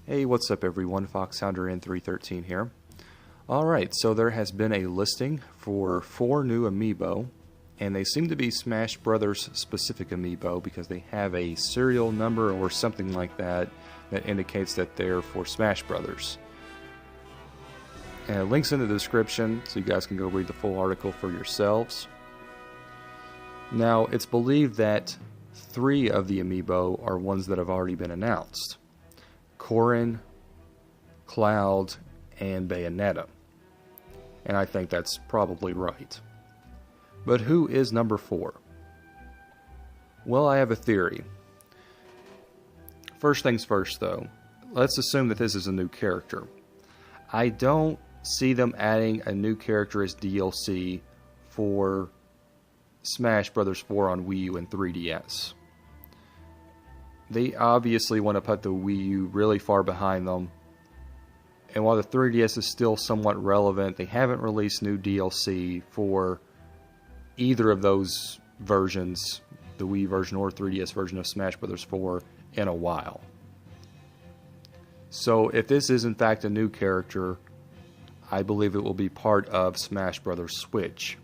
Hey, what's up everyone? Foxhounder N313 here. Alright, so there has been a listing for 4 new Amiibo, and they seem to be Smash Brothers specific Amiibo because they have a serial number or something like that that indicates that they're for Smash Brothers. And links in the description so you guys can go read the full article for yourselves. Now, it's believed that 3 of the Amiibo are ones that have already been announced. Corrin, Cloud, and Bayonetta. And I think that's probably right. But who is number 4? Well, I have a theory. First things first, though. Let's assume that this is a new character. I don't see them adding a new character as DLC for Smash Bros. 4 on Wii U and 3DS. They obviously want to put the Wii U really far behind them. And while the 3DS is still somewhat relevant, they haven't released new DLC for either of those versions, the Wii version or 3DS version of Smash Bros. 4, in a while. So if this is in fact a new character, I believe it will be part of Smash Bros. Switch.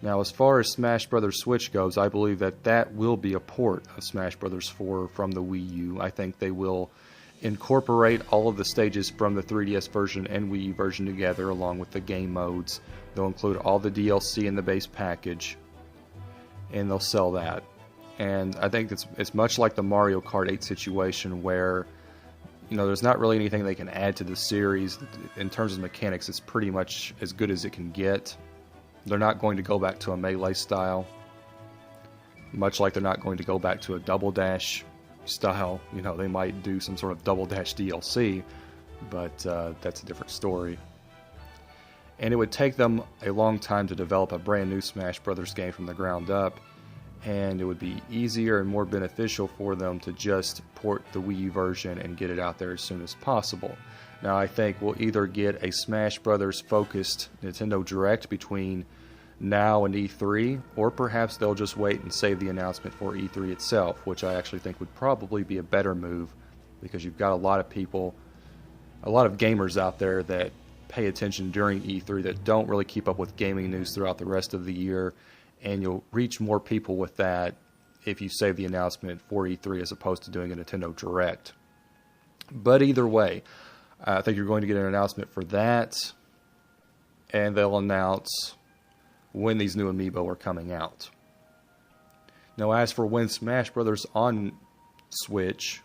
Now, as far as Smash Bros. Switch goes, I believe that that will be a port of Smash Bros. 4 from the Wii U. I think they will incorporate all of the stages from the 3DS version and Wii U version together, along with the game modes. They'll include all the DLC in the base package, and they'll sell that. And I think it's much like the Mario Kart 8 situation where, you know, there's not really anything they can add to the series. In terms of mechanics, it's pretty much as good as it can get. They're not going to go back to a melee style, much like they're not going to go back to a double dash style. You know, they might do some sort of double dash DLC, but that's a different story. And it would take them a long time to develop a brand new Smash Brothers game from the ground up, and it would be easier and more beneficial for them to just port the Wii U version and get it out there as soon as possible. Now, I think we'll either get a Smash Brothers focused Nintendo Direct between now and E3, or perhaps they'll just wait and save the announcement for E3 itself, which I actually think would probably be a better move, because you've got a lot of people, a lot of gamers out there that pay attention during E3 that don't really keep up with gaming news throughout the rest of the year, and you'll reach more people with that if you save the announcement for E3 as opposed to doing a Nintendo Direct. But either way, I think you're going to get an announcement for that, and they'll announce when these new Amiibo are coming out. Now, as for when Smash Bros. On Switch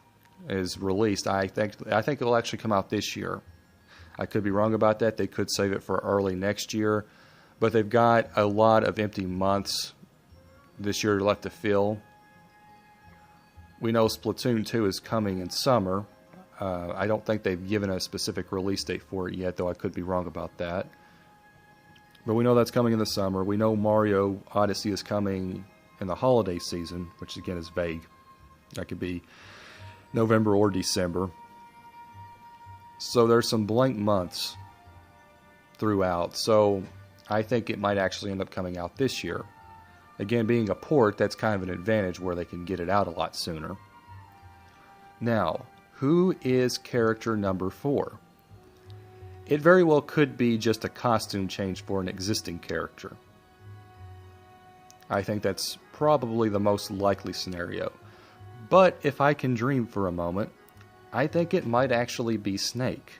is released, I think it'll actually come out this year. I could be wrong about that. They could save it for early next year, but they've got a lot of empty months this year left to fill. We know Splatoon 2 is coming in summer. I don't think they've given a specific release date for it yet, though I could be wrong about that. But we know that's coming in the summer. We know Mario Odyssey is coming in the holiday season, which again is vague. That could be November or December. So there's some blank months throughout. So I think it might actually end up coming out this year. Again, being a port, that's kind of an advantage where they can get it out a lot sooner. Now, who is character number 4? It very well could be just a costume change for an existing character. I think that's probably the most likely scenario. But if I can dream for a moment, I think it might actually be Snake.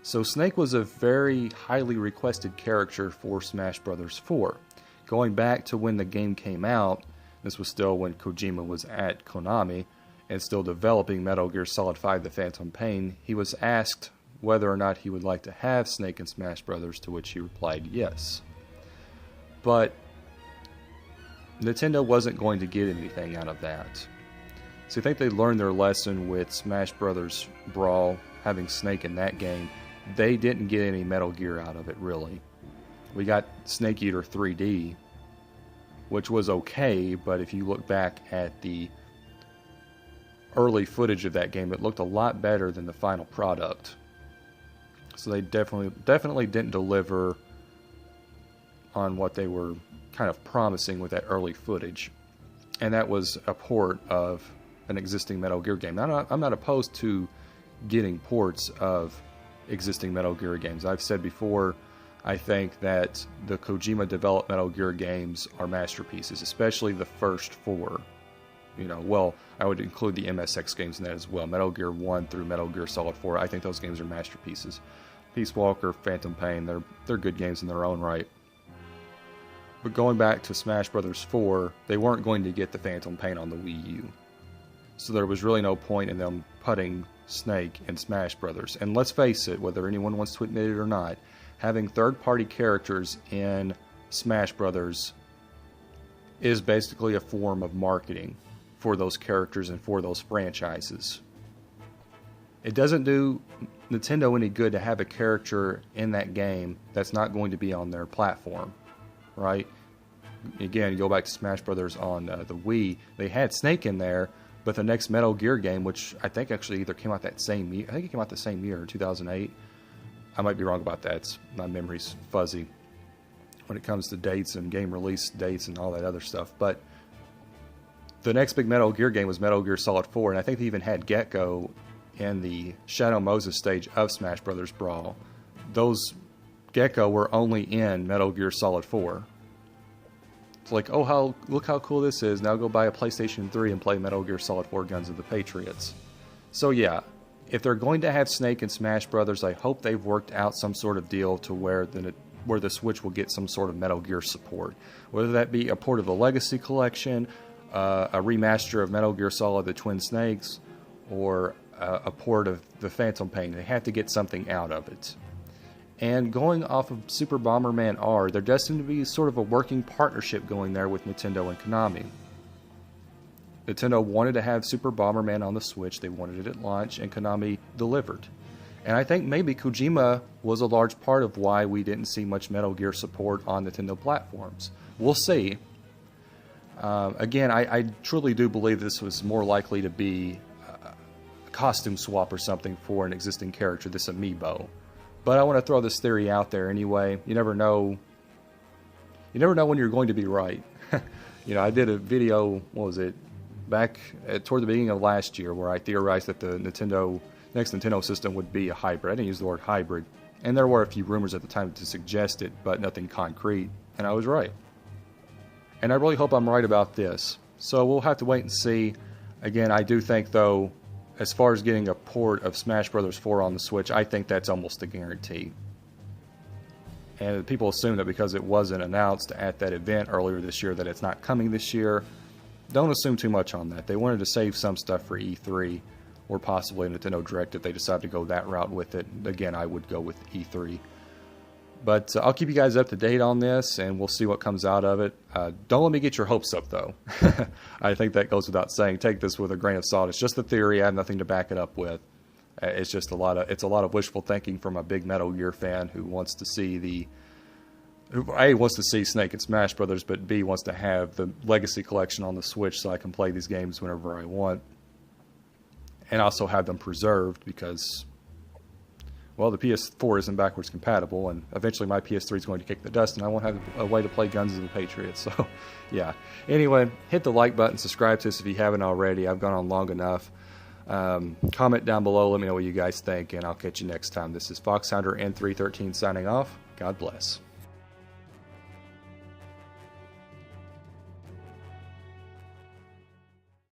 So Snake was a very highly requested character for Smash Bros. 4. Going back to when the game came out, this was still when Kojima was at Konami and still developing Metal Gear Solid 5: The Phantom Pain, he was asked whether or not he would like to have Snake in Smash Bros., to which he replied yes. But Nintendo wasn't going to get anything out of that. So I think they learned their lesson with Smash Bros. Brawl, having Snake in that game. They didn't get any Metal Gear out of it, really. We got Snake Eater 3D, which was okay, but if you look back at the early footage of that game, it looked a lot better than the final product. So they definitely didn't deliver on what they were kind of promising with that early footage. And that was a port of an existing Metal Gear game. I'm not opposed to getting ports of existing Metal Gear games. I've said before, I think that the Kojima developed Metal Gear games are masterpieces, especially the first 4. You know, well, I would include the MSX games in that as well. Metal Gear 1 through Metal Gear Solid 4, I think those games are masterpieces. Peace Walker, Phantom Pain, they're good games in their own right. But going back to Smash Bros. 4, they weren't going to get the Phantom Pain on the Wii U. So there was really no point in them putting Snake in Smash Bros. And let's face it, whether anyone wants to admit it or not, having third-party characters in Smash Bros. Is basically a form of marketing for those characters and for those franchises. It doesn't do Nintendo any good to have a character in that game that's not going to be on their platform, right? Again, go back to Smash Bros. On the Wii, they had Snake in there, but the next Metal Gear game, which I think actually either came out that same year, I think it came out the same year, 2008. I might be wrong about that. My memory's fuzzy when it comes to dates and game release dates and all that other stuff. But the next big Metal Gear game was Metal Gear Solid 4, and I think they even had Gecko in the Shadow Moses stage of Smash Bros. Brawl. Those Gecko were only in Metal Gear Solid 4. It's like, oh, look how cool this is. Now go buy a PlayStation 3 and play Metal Gear Solid 4 Guns of the Patriots. So yeah, if they're going to have Snake in Smash Bros., I hope they've worked out some sort of deal to where the Switch will get some sort of Metal Gear support. Whether that be a port of the Legacy Collection, a remaster of Metal Gear Solid The Twin Snakes, or a port of the Phantom Pain. They have to get something out of it. And going off of Super Bomberman R, they're destined to be sort of a working partnership going there with Nintendo and Konami. Nintendo wanted to have Super Bomberman on the Switch, they wanted it at launch, and Konami delivered. And I think maybe Kojima was a large part of why we didn't see much Metal Gear support on Nintendo platforms. We'll see. Again, I truly do believe this was more likely to be a costume swap or something for an existing character, this Amiibo. But I want to throw this theory out there anyway. You never know. You never know when you're going to be right. You know, I did a video, what was it, back toward the beginning of last year, where I theorized that the next Nintendo system would be a hybrid. I didn't use the word hybrid, and there were a few rumors at the time to suggest it, but nothing concrete, and I was right. And I really hope I'm right about this. So we'll have to wait and see. Again, I do think, though, as far as getting a port of Smash Bros. 4 on the Switch, I think that's almost a guarantee. And people assume that because it wasn't announced at that event earlier this year that it's not coming this year. Don't assume too much on that. They wanted to save some stuff for E3 or possibly a Nintendo Direct if they decide to go that route with it. Again, I would go with E3. But I'll keep you guys up to date on this, and we'll see what comes out of it. Don't let me get your hopes up, though. I think that goes without saying. Take this with a grain of salt. It's just a theory. I have nothing to back it up with. It's just a lot of wishful thinking from a big Metal Gear fan who wants to see who A, wants to see Snake and Smash Brothers, but B, wants to have the Legacy Collection on the Switch so I can play these games whenever I want. And also have them preserved because, well, the PS4 isn't backwards compatible, and eventually my PS3 is going to kick the dust, and I won't have a way to play Guns of the Patriots. So, yeah. Anyway, hit the like button, subscribe to us if you haven't already. I've gone on long enough. Comment down below, let me know what you guys think, and I'll catch you next time. This is Foxhounder N313 signing off. God bless.